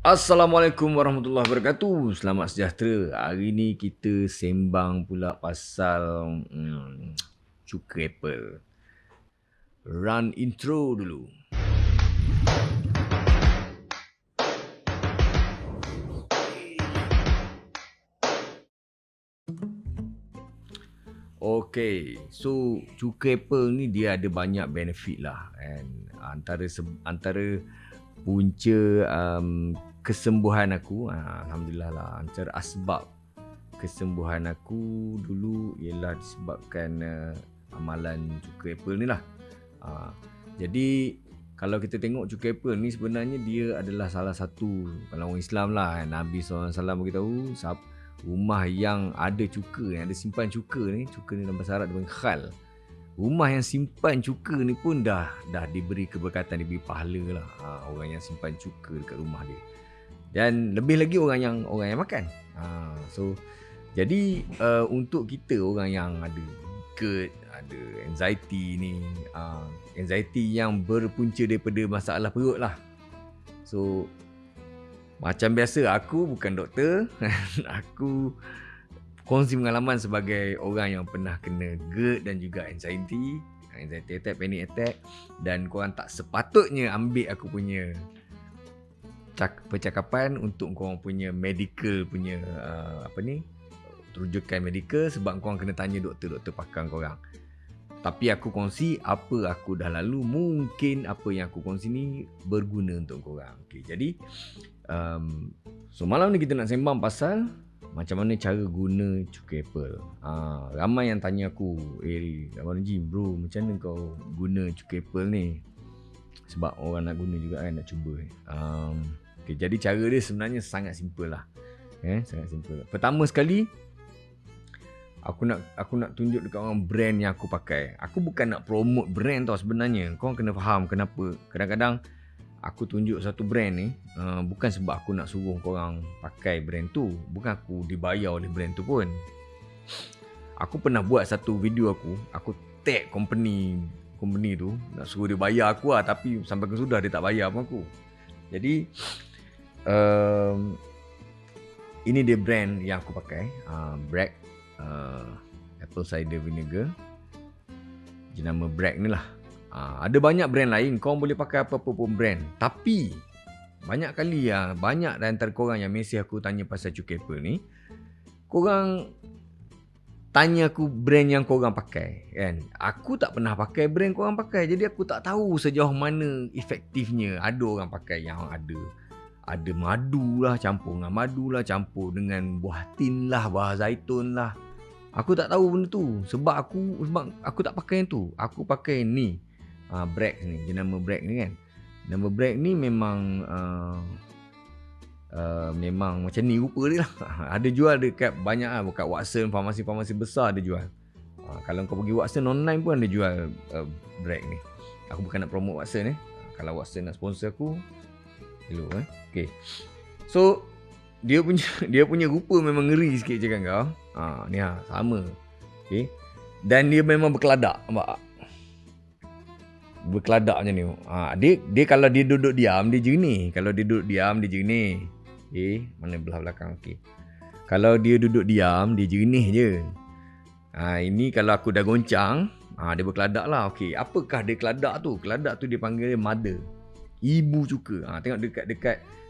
Assalamualaikum warahmatullahi wabarakatuh. Selamat sejahtera. Hari ni kita sembang pula pasal cuka apple. Run intro dulu. Okay, so cuka apple ni dia ada banyak benefit lah. And antara punca kesembuhan aku, alhamdulillah lah, antara asbab kesembuhan aku dulu ialah disebabkan amalan cuka apple ni lah. Jadi kalau kita tengok cuka apple ni sebenarnya dia adalah salah satu, kalau orang Islam lah, Nabi SAW beritahu rumah yang ada cuka, yang ada simpan cuka ni dalam bahasa Arab dia panggil khal. Rumah yang simpan cuka ni pun dah diberi keberkatan, diberi pahala lah, orang yang simpan cuka dekat rumah dia. Dan lebih lagi orang yang makan. So jadi untuk kita orang yang ada GERD, ada anxiety ni, anxiety yang berpunca daripada masalah perut lah. So macam biasa, aku bukan doktor. Aku kongsi pengalaman sebagai orang yang pernah kena GERD dan juga anxiety attack, panic attack. Dan korang tak sepatutnya ambil aku punya percakapan untuk korang punya medical punya terujukan medical, sebab korang kena tanya doktor pakar korang. Tapi aku kongsi apa aku dah lalu, mungkin apa yang aku kongsi ni berguna untuk korang. Okay, jadi so malam ni kita nak sembang pasal macam mana cara guna cuka apple. Ramai yang tanya aku, Abang Najim bro, macam mana kau guna cuka apple ni? Sebab orang nak guna juga kan, nak cuba. Okay, jadi cara dia sebenarnya sangat simple lah. Sangat simple. Pertama sekali, aku nak tunjuk dekat orang brand yang aku pakai. Aku bukan nak promote brand tau sebenarnya. Korang kena faham kenapa. Kadang-kadang aku tunjuk satu brand ni, bukan sebab aku nak suruh korang pakai brand tu. Bukan aku dibayar oleh brand tu pun. Aku pernah buat satu video aku tag company tu, nak suruh dia bayar aku lah. Tapi sampai ke sudah dia tak bayar pun aku. Jadi ini dia brand yang aku pakai, Bragg apple cider vinegar. Jenama Bragg ni lah. Ada banyak brand lain, korang boleh pakai apa-apa pun brand. Tapi banyak kali banyak antara korang yang mesej aku tanya pasal cuka apple ni, korang tanya aku brand yang korang pakai kan. Aku tak pernah pakai brand korang pakai, jadi aku tak tahu sejauh mana efektifnya. Ada orang pakai yang ada madu lah, campur dengan madu lah, campur dengan buah tin lah, buah zaitun lah. Aku tak tahu benda tu. Sebab aku tak pakai yang tu. Aku pakai ni, Bragg ni, jenama Bragg ni kan. Nama Bragg ni memang memang macam ni rupa dia lah. Ada jual dekat banyak lah, dekat Watson, farmasi-farmasi besar ada jual. Kalau kau pergi Watson online pun ada jual Bragg ni. Aku bukan nak promote Watson Kalau Watson nak sponsor aku, hello Okay. So dia punya rupa memang ngeri sikit je kan kau. Ni sama. Okay. Dan dia memang berkeladak, nampak? Berkeladak macam ni. Dia kalau dia duduk diam dia jernih. Kalau dia duduk diam dia jernih. Okay, mana belah belakang. Okay. Kalau dia duduk diam dia jernih je. Ini kalau aku dah goncang, dia berkeladak lah. Okay, apakah dia keladak tu? Keladak tu dia panggil dia mother, ibu cuka. Tengok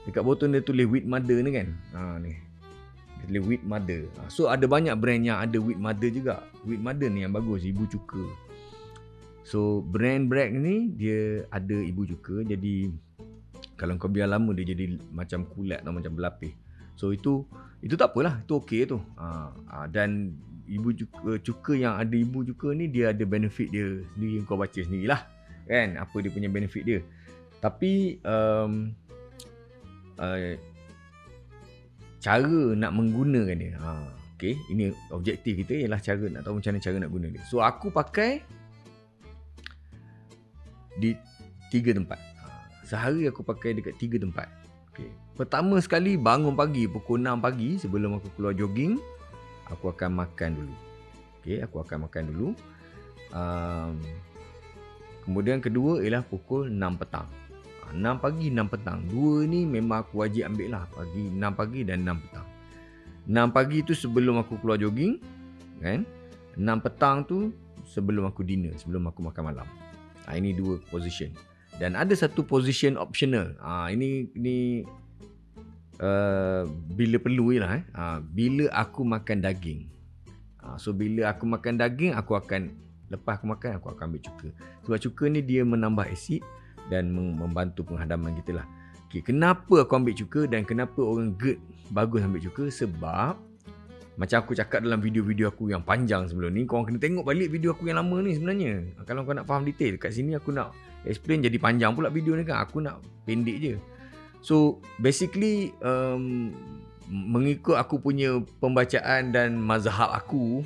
dekat botol dia tulis wheat mother ni kan. Ni dia tulis wheat mother. So ada banyak brand yang ada wheat mother juga. Wheat mother ni yang bagus, ibu cuka. So brand Bragg ni dia ada ibu cuka. Jadi kalau kau biar lama dia jadi macam kulat atau macam berlapis. So itu tak apalah, itu okey tu. Dan ibu cuka yang ada ibu cuka ni dia ada benefit dia sendiri, kau baca sendirilah kan apa dia punya benefit dia. Tapi cara nak menggunakan dia, okay, ini objektif kita ialah cara nak tahu macam mana cara nak guna dia. So aku pakai di 3 tempat. Sehari aku pakai dekat 3 tempat. Okay. Pertama sekali bangun pagi pukul 6 pagi sebelum aku keluar jogging, aku akan makan dulu. Okay, aku akan makan dulu. Kemudian kedua ialah pukul 6 petang. 6 pagi, 6 petang. Dua ni memang aku wajib ambil lah. 6 pagi dan 6 petang. 6 pagi tu sebelum aku keluar jogging, kan? 6 petang tu sebelum aku dinner, sebelum aku makan malam. Ini 2 position. Dan ada satu position optional. Ini bila perlu je lah. Bila aku makan daging. So bila aku makan daging, lepas aku makan, aku akan ambil cuka. Sebab cuka ni dia menambah asid dan membantu penghadaman kita lah. Okay, kenapa aku ambil cuka dan kenapa orang GERD bagus ambil cuka? Sebab macam aku cakap dalam video-video aku yang panjang sebelum ni, korang kena tengok balik video aku yang lama ni sebenarnya. Kalau kau nak faham detail, kat sini aku nak explain jadi panjang pula video ni kan. Aku nak pendek je. So basically mengikut aku punya pembacaan dan mazhab aku,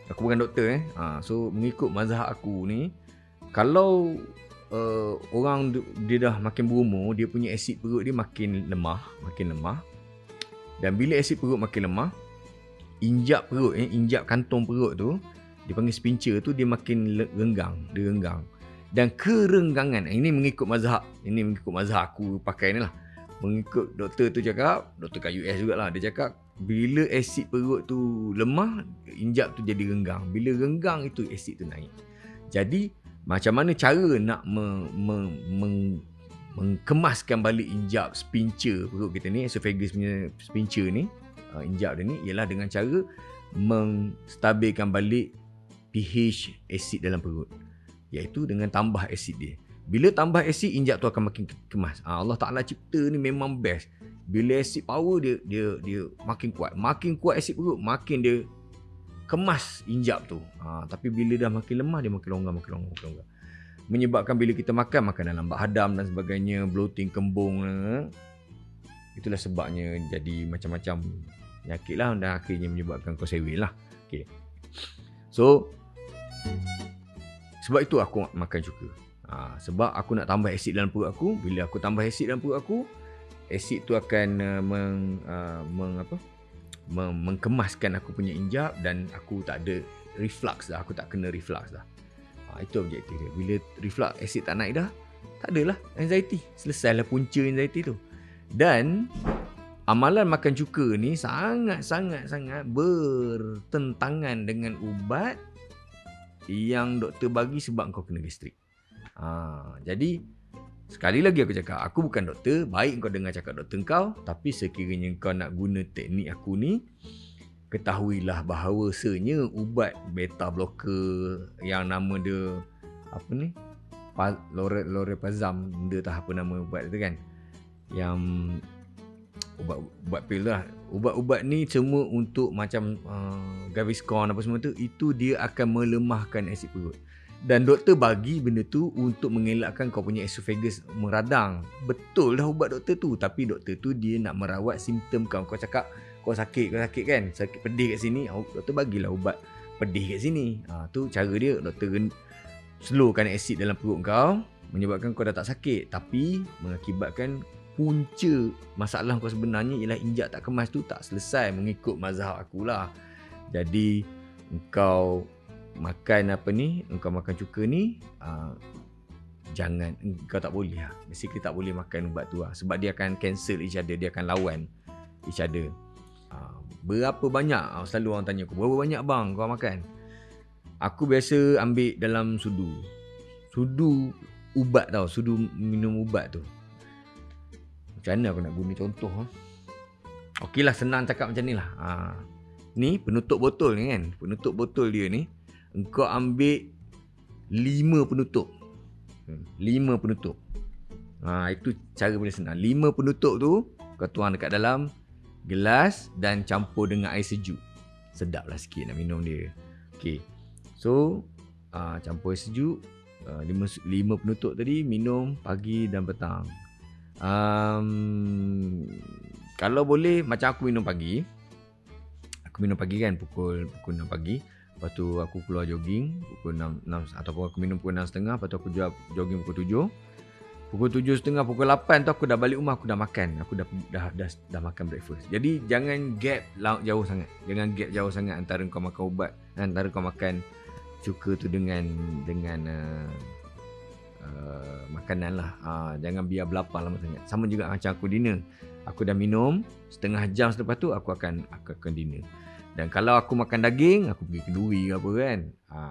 aku bukan doktor so mengikut mazhab aku ni, kalau orang dia dah makin berumur, dia punya asid perut dia makin lemah. Dan bila asid perut makin lemah, injap perut, injap kantong perut tu, dia panggil sphincter tu, dia makin renggang. Dan kerenggangan, ini mengikut mazhab aku pakai ni lah. Mengikut doktor tu cakap, doktor kat US jugalah, dia cakap bila asid perut tu lemah, injap tu jadi renggang. Bila renggang itu asid tu naik. Jadi macam mana cara nak mengkemaskan balik injap sphincter perut kita ni, esophagus punya sphincter ni, injap dia ni, ialah dengan cara menstabilkan balik pH asid dalam perut, iaitu dengan tambah asid dia. Bila tambah asid, injap tu akan makin kemas. Allah Ta'ala cipta ni memang best. Bila asid power dia makin kuat. Makin kuat asid perut, makin dia kemas injap tu. Tapi bila dah makin lemah, dia makin longgar. Menyebabkan bila kita makan lambat hadam dan sebagainya, bloating, kembung. Itulah sebabnya jadi macam-macam penyakit lah, dan akhirnya menyebabkan kau sewil lah. Okay. So sebab itu aku makan cuka. Sebab aku nak tambah asid dalam perut aku. Bila aku tambah asid dalam perut aku, asid tu akan mengkemaskan aku punya injap, dan aku tak ada reflux dah. Aku tak kena reflux dah. Itu objektif dia. Bila reflux, asid tak naik dah, tak adalah anxiety. Selesailah punca anxiety tu. Dan amalan makan cuka ni sangat-sangat bertentangan dengan ubat yang doktor bagi sebab kau kena gastrik. Jadi sekali lagi aku cakap, aku bukan doktor. Baik kau dengar cakap doktor kau, tapi sekiranya kau nak guna teknik aku ni, ketahuilah bahawasanya ubat beta blocker yang nama dia apa ni, Lorepazam, benda tak apa nama ubat tu kan, yang ubat pil lah. Ubat-ubat ni semua untuk macam Gaviscon apa semua tu, itu dia akan melemahkan asid perut. Dan doktor bagi benda tu untuk mengelakkan kau punya esophagus meradang. Betul dah ubat doktor tu, tapi doktor tu dia nak merawat simptom kau. Kau cakap kau sakit kan, sakit pedih kat sini, doktor bagilah ubat pedih kat sini. Tu cara dia, doktor slowkan asid dalam perut kau, menyebabkan kau dah tak sakit, tapi mengakibatkan punca masalah kau sebenarnya ialah injak tak kemas tu tak selesai mengikut mazhab akulah. Jadi engkau makan engkau makan cuka ni, jangan, engkau tak boleh lah. Basically tak boleh makan ubat tu lah, sebab dia akan cancel each other, dia akan lawan each other. Berapa banyak, selalu orang tanya aku, berapa banyak bang kau makan? Aku biasa ambil dalam sudu ubat tau, sudu minum ubat tu. Macam mana aku nak guna contoh? Okey lah, senang cakap macam ni lah. Ni penutup botol ni kan, penutup botol dia ni, engkau ambil 5 penutup. 5 penutup. Itu cara paling senang. 5 penutup tu kau tuang dekat dalam gelas dan campur dengan air sejuk. Sedap lah sikit nak minum dia. Okay. So campur air sejuk, 5 penutup tadi, minum pagi dan petang. Kalau boleh macam aku minum pagi. Aku minum pagi kan pukul 6 pagi. Lepas tu aku keluar jogging pukul 6 ataupun aku minum pukul 6.30. Lepas tu aku jogging pukul 7. Pukul 7.30, pukul 8 tu aku dah balik rumah, aku dah makan. Aku dah makan breakfast. Jadi jangan gap jauh sangat. Jangan gap jauh sangat antara kau makan ubat, antara kau makan cuka tu dengan makanan lah. Jangan biar berlapar lama sangat. Sama juga macam aku dinner. Aku dah minum, setengah jam selepas tu aku akan dinner. Dan kalau aku makan daging, aku pergi kenduri ke apa kan,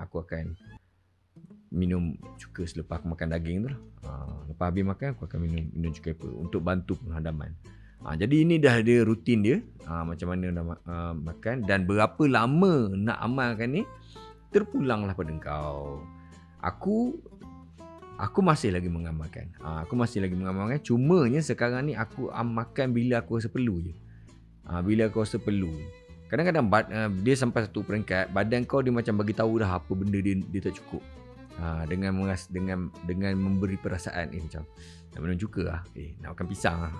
aku akan minum cuka selepas aku makan daging tu lah. Lepas habis makan, aku akan minum cuka apple untuk bantu penghadaman. Jadi ini dah ada rutin dia, macam mana nak makan dan berapa lama nak amalkan ni, terpulanglah pada kau. Aku masih lagi mengamalkan. Cumanya sekarang ni aku makan bila aku rasa perlu je. Bila aku rasa perlu. Kadang-kadang dia sampai satu peringkat badan kau dia macam bagi tahu dah apa benda dia tak cukup. Dengan memberi perasaan macam nak minum cuka lah. Nak makan pisang lah.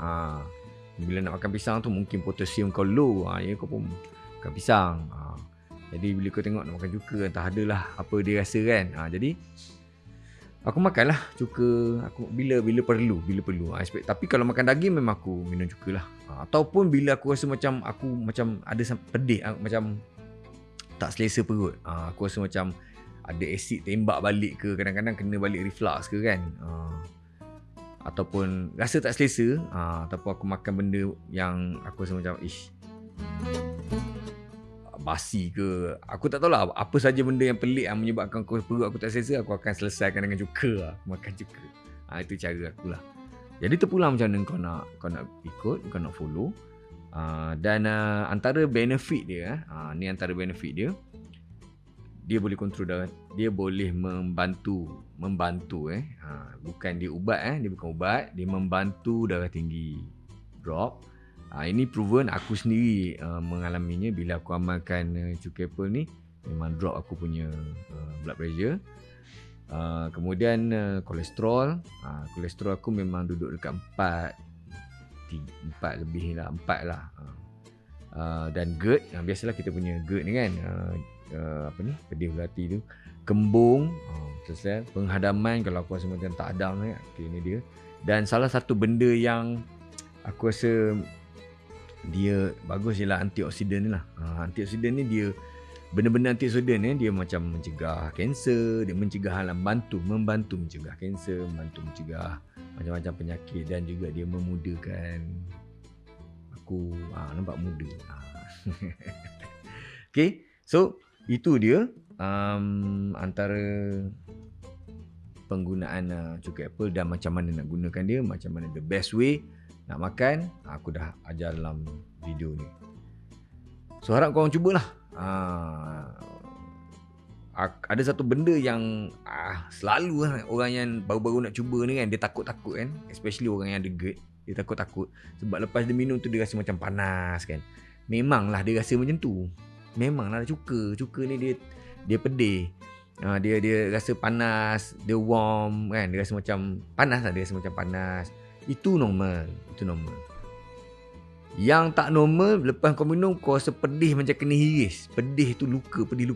Bila nak makan pisang tu mungkin potasium kau low. Kau pun makan pisang. Jadi bila kau tengok nak makan cuka, entah adalah apa dia rasa kan. Jadi aku makanlah cuka aku bila perlu. Tapi kalau makan daging memang aku minum cuka lah. Ataupun bila aku rasa macam aku macam ada pedih, macam tak selesa perut. Aku rasa macam ada asid tembak balik ke, kadang-kadang kena balik reflux ke kan. Ataupun rasa tak selesa, ataupun aku makan benda yang aku rasa macam basi ke, aku tak tahulah apa saja benda yang pelik yang menyebabkan perut aku tak selesa, aku akan selesaikan dengan cuka. Makan cuka. Itu cara aku lah. Jadi terpulang macam mana kau nak ikut, kau nak follow. Dan antara benefit dia, ni antara benefit dia, dia boleh kontrol darah, dia boleh membantu. Bukan dia ubat, dia bukan ubat, dia membantu darah tinggi drop. Ini proven, aku sendiri mengalaminya bila aku amalkan cuka apple ni, memang drop aku punya blood pressure. Kemudian kolesterol, kolesterol aku memang duduk dekat 4 lebih lah, 4 lah. Dan GERD, biasalah kita punya GERD ni kan, pedih belati tu, kembung, selesai. Penghadaman kalau aku rasa macam tak ada ni, ni dia. Dan salah satu benda yang aku rasa dia bagus ialah antioksidan ni lah. Antioksidan ni dia, benda-benda antioksidan ni dia macam mencegah kanser, dia mencegah membantu mencegah kanser, membantu mencegah macam-macam penyakit, dan juga dia memudahkan aku nampak muda. Okay, so itu dia antara penggunaan cuka apple dan macam mana nak gunakan dia, macam mana the best way nak makan. Aku dah ajar dalam video ni. So harap korang cubalah. Ada satu benda yang selalu orang yang baru-baru nak cuba ni kan, dia takut-takut kan, especially orang yang ada GERD. Dia takut-takut sebab lepas dia minum tu dia rasa macam panas kan. Memanglah dia rasa macam tu. Memanglah cuka ni dia pedih. Dia rasa panas, dia warm kan, dia rasa macam panas lah, dia rasa macam panas. Itu normal. Yang tak normal, lepas kau minum kau rasa pedih macam kena hiris. Pedih tu luka, pedih.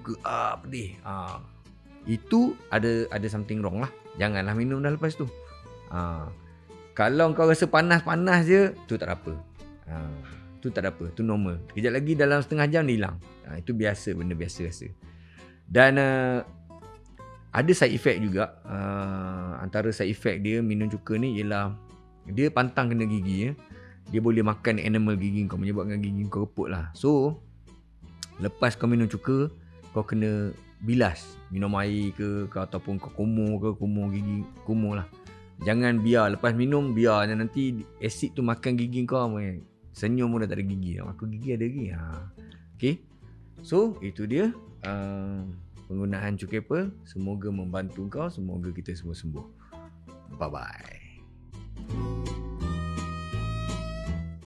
Itu ada something wrong lah. Janganlah minum dah lepas tu. Kalau kau rasa panas-panas je, tu tak ada apa. Tu normal. Kejap lagi dalam setengah jam dia hilang. Itu biasa, benda biasa rasa. Dan ada side effect juga. Antara side effect dia minum cuka ni ialah dia pantang kena gigi. Dia boleh makan animal gigi kau, menyebabkan gigi kau reput lah. So lepas kau minum cuka, kau kena bilas, minum air ke ataupun kau kumur gigi, kumur lah. Jangan biar lepas minum, biar nanti asid tu makan gigi kau. Senyum pun dah tak ada gigi. Aku gigi ada lagi. Okay, so itu dia penggunaan cuka apple. Semoga membantu kau. Semoga kita semua sembuh. Bye bye.